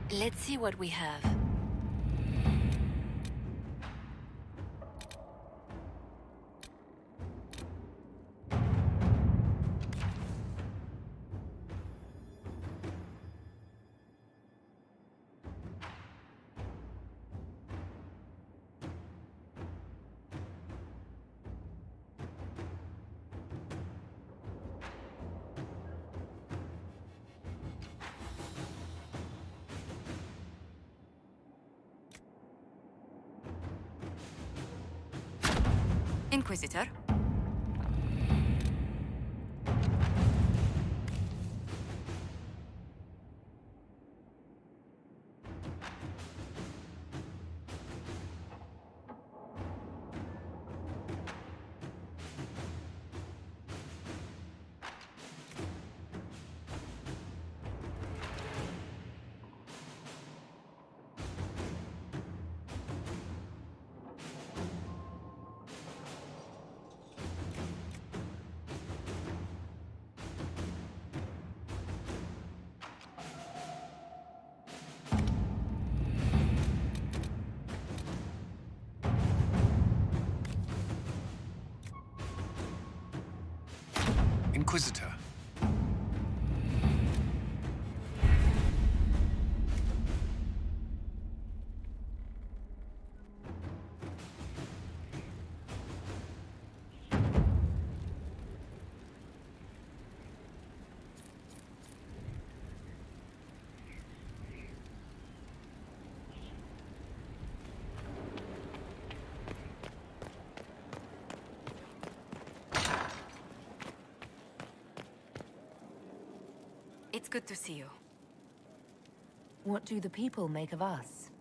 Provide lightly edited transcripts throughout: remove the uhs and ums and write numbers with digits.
Let's see what we have. Inquisitor? Inquisitor. It's good to see you. What do the people make of us?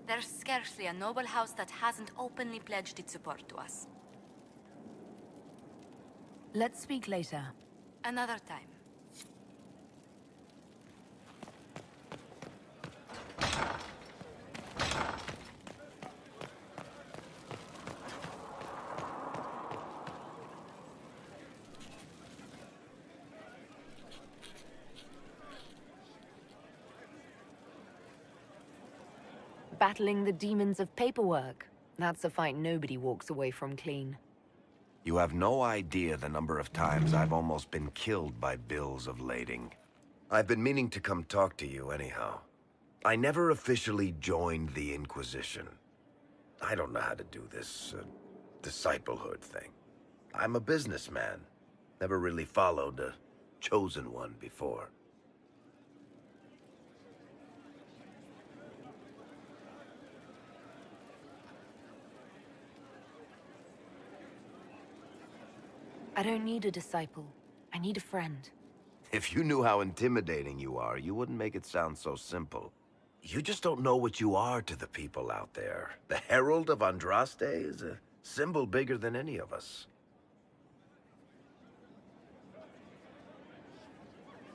There's scarcely a noble house that hasn't openly pledged its support to us. Let's speak later. Another time. Battling the demons of paperwork. That's a fight nobody walks away from clean. You have no idea the number of times I've almost been killed by bills of lading. I've been meaning to come talk to you anyhow. I never officially joined the Inquisition. I don't know how to do this, disciplehood thing. I'm a businessman. Never really followed a chosen one before. I don't need a disciple. I need a friend. If you knew how intimidating you are, you wouldn't make it sound so simple. You just don't know what you are to the people out there. The Herald of Andraste is a symbol bigger than any of us.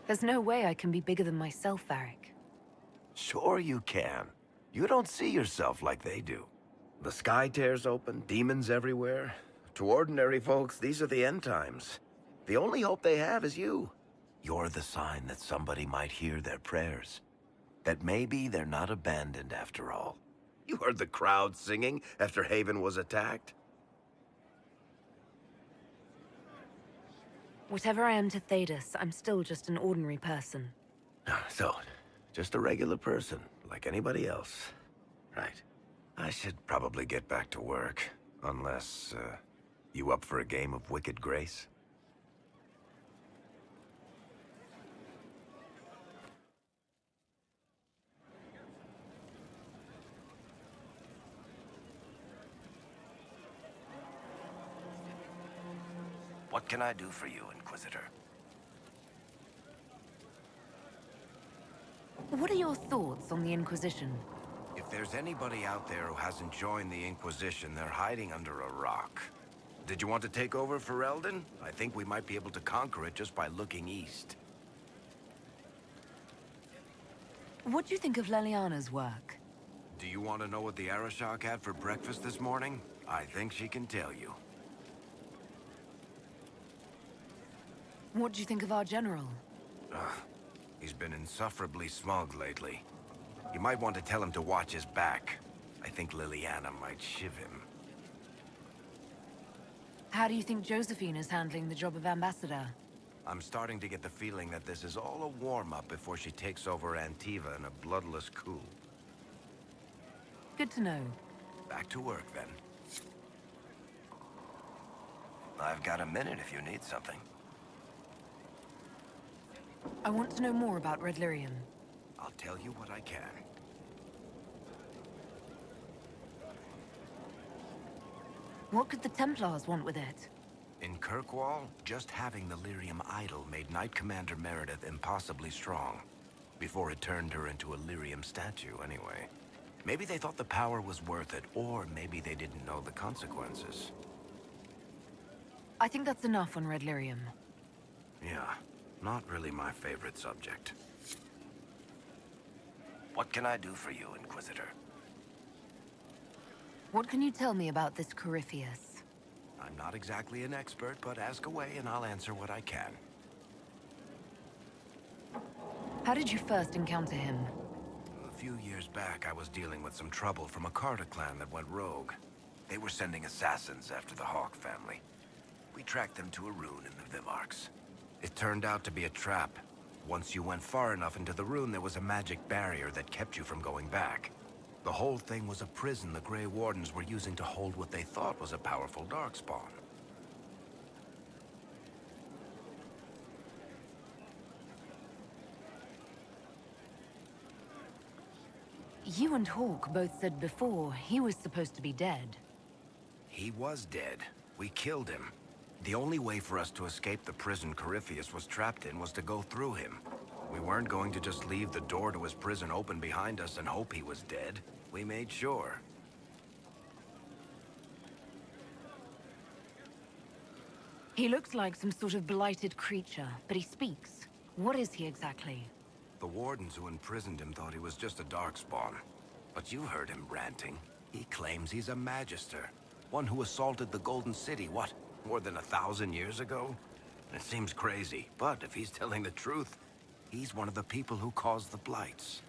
There's no way I can be bigger than myself, Varric. Sure you can. You don't see yourself like they do. The sky tears open, demons everywhere. To ordinary folks, these are the end times. The only hope they have is you. You're the sign that somebody might hear their prayers. That maybe they're not abandoned after all. You heard the crowd singing after Haven was attacked? Whatever I am to Thedas, I'm still just an ordinary person. So, just a regular person, like anybody else. Right. I should probably get back to work. Unless, you up for a game of Wicked Grace? What can I do for you, Inquisitor? What are your thoughts on the Inquisition? If there's anybody out there who hasn't joined the Inquisition, they're hiding under a rock. Did you want to take over for Eldon? I think we might be able to conquer it just by looking east. What do you think of Leliana's work? Do you want to know what the Arashok had for breakfast this morning? I think she can tell you. What do you think of our general? He's been insufferably smug lately. You might want to tell him to watch his back. I think Leliana might shiv him. How do you think Josephine is handling the job of ambassador? I'm starting to get the feeling that this is all a warm-up before she takes over Antiva in a bloodless coup. Good to know. Back to work, then. I've got a minute if you need something. I want to know more about Red Lyrium. I'll tell you what I can. What could the Templars want with it? In Kirkwall, just having the Lyrium idol made Knight Commander Meredith impossibly strong. Before it turned her into a Lyrium statue, anyway. Maybe they thought the power was worth it, or maybe they didn't know the consequences. I think that's enough on Red Lyrium. Yeah, not really my favorite subject. What can I do for you, Inquisitor? What can you tell me about this Corypheus? I'm not exactly an expert, but ask away and I'll answer what I can. How did you first encounter him? A few years back, I was dealing with some trouble from a Carter clan that went rogue. They were sending assassins after the Hawk family. We tracked them to a rune in the Vimarks. It turned out to be a trap. Once you went far enough into the rune, there was a magic barrier that kept you from going back. The whole thing was a prison the Grey Wardens were using to hold what they thought was a powerful darkspawn. You and Hawk both said before he was supposed to be dead. He was dead. We killed him. The only way for us to escape the prison Corypheus was trapped in was to go through him. We weren't going to just leave the door to his prison open behind us and hope he was dead. We made sure. He looks like some sort of blighted creature, but he speaks. What is he exactly? The wardens who imprisoned him thought he was just a darkspawn. But you heard him ranting. He claims he's a magister. One who assaulted the Golden City, what, more than 1,000 years ago? It seems crazy, but if he's telling the truth, he's one of the people who caused the blights.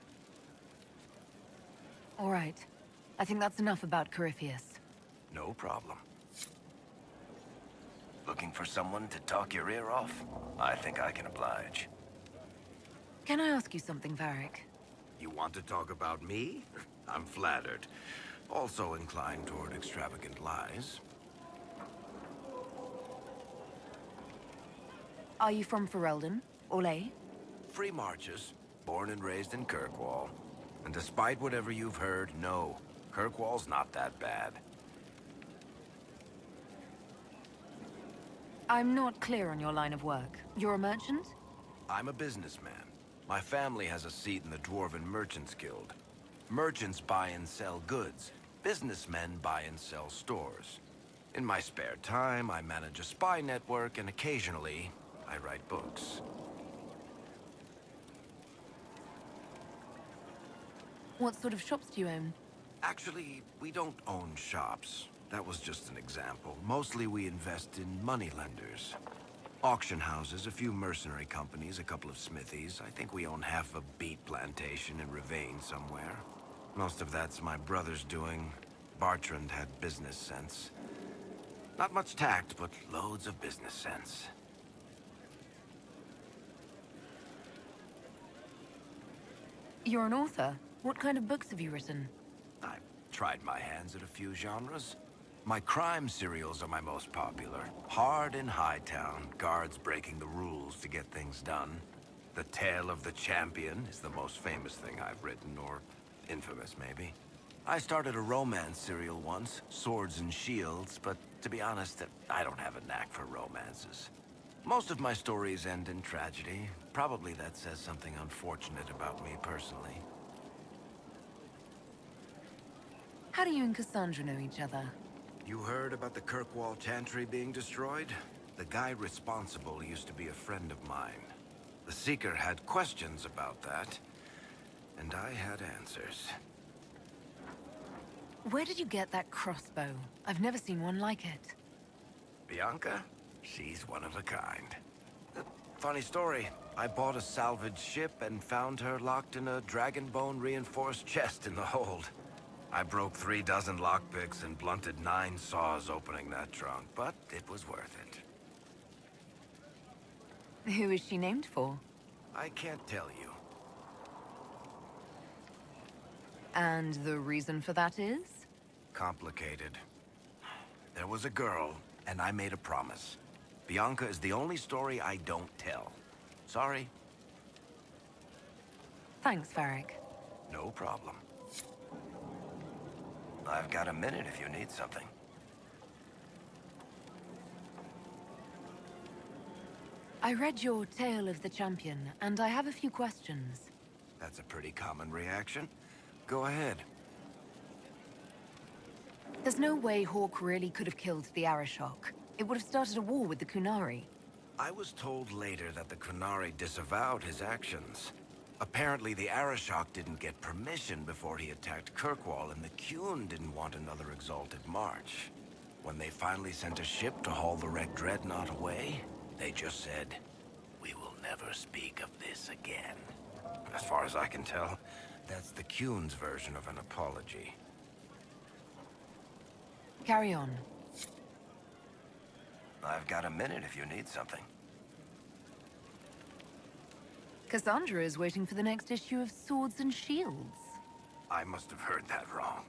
All right. I think that's enough about Corypheus. No problem. Looking for someone to talk your ear off? I think I can oblige. Can I ask you something, Varric? You want to talk about me? I'm flattered. Also inclined toward extravagant lies. Are you from Ferelden? Orlais? Free marches, born and raised in Kirkwall. And despite whatever you've heard, no, Kirkwall's not that bad. I'm not clear on your line of work. You're a merchant? I'm a businessman. My family has a seat in the Dwarven Merchants Guild. Merchants buy and sell goods. Businessmen buy and sell stores. In my spare time, I manage a spy network, and occasionally, I write books. What sort of shops do you own? Actually, we don't own shops. That was just an example. Mostly we invest in moneylenders. Auction houses, a few mercenary companies, a couple of smithies. I think we own half a beet plantation in Ravane somewhere. Most of that's my brother's doing. Bartrand had business sense. Not much tact, but loads of business sense. You're an author. What kind of books have you written? I've tried my hands at a few genres. My crime serials are my most popular. Hard in Hightown, guards breaking the rules to get things done. The Tale of the Champion is the most famous thing I've written, or infamous, maybe. I started a romance serial once, Swords and Shields, but to be honest, I don't have a knack for romances. Most of my stories end in tragedy. Probably that says something unfortunate about me personally. How do you and Cassandra know each other? You heard about the Kirkwall Chantry being destroyed? The guy responsible used to be a friend of mine. The Seeker had questions about that, and I had answers. Where did you get that crossbow? I've never seen one like it. Bianca? She's one of a kind. Funny story. I bought a salvaged ship and found her locked in a dragonbone reinforced chest in the hold. I broke 3 dozen lockpicks and blunted 9 saws opening that trunk, but it was worth it. Who is she named for? I can't tell you. And the reason for that is? Complicated. There was a girl, and I made a promise. Bianca is the only story I don't tell. Sorry. Thanks, Varric. No problem. I've got a minute if you need something. I read your Tale of the Champion, and I have a few questions. That's a pretty common reaction. Go ahead. There's no way Hawk really could have killed the Arashok. It would have started a war with the Kunari. I was told later that the Kunari disavowed his actions. Apparently, the Arashok didn't get permission before he attacked Kirkwall, and the Qun didn't want another exalted march. When they finally sent a ship to haul the wrecked dreadnought away, they just said, "We will never speak of this again." As far as I can tell, that's the Qun's version of an apology. Carry on. I've got a minute if you need something. Cassandra is waiting for the next issue of Swords and Shields. I must have heard that wrong.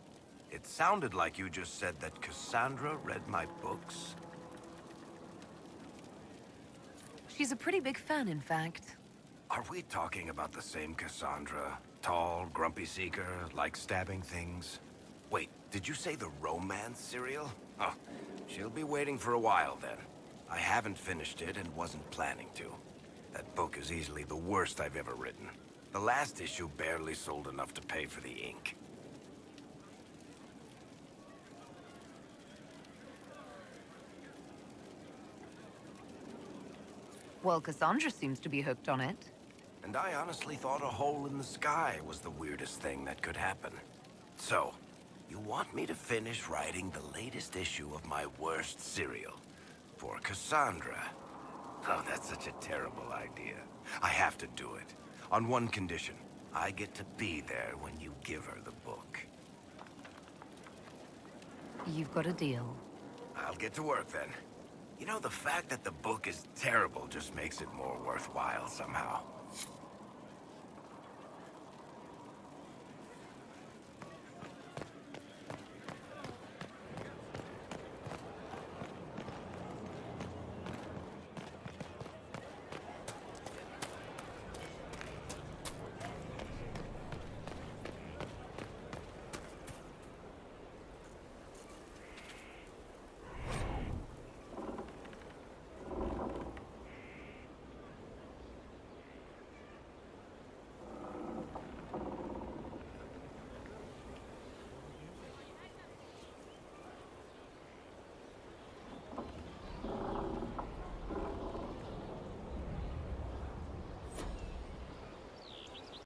It sounded like you just said that Cassandra read my books. She's a pretty big fan, in fact. Are we talking about the same Cassandra? Tall, grumpy seeker, like stabbing things? Wait, did you say the romance serial? Oh, she'll be waiting for a while then. I haven't finished it and wasn't planning to. That book is easily the worst I've ever written. The last issue barely sold enough to pay for the ink. Well, Cassandra seems to be hooked on it. And I honestly thought a hole in the sky was the weirdest thing that could happen. So, you want me to finish writing the latest issue of my worst serial for Cassandra? Oh, that's such a terrible idea. I have to do it. On one condition. I get to be there when you give her the book. You've got a deal. I'll get to work then. You know, the fact that the book is terrible just makes it more worthwhile somehow.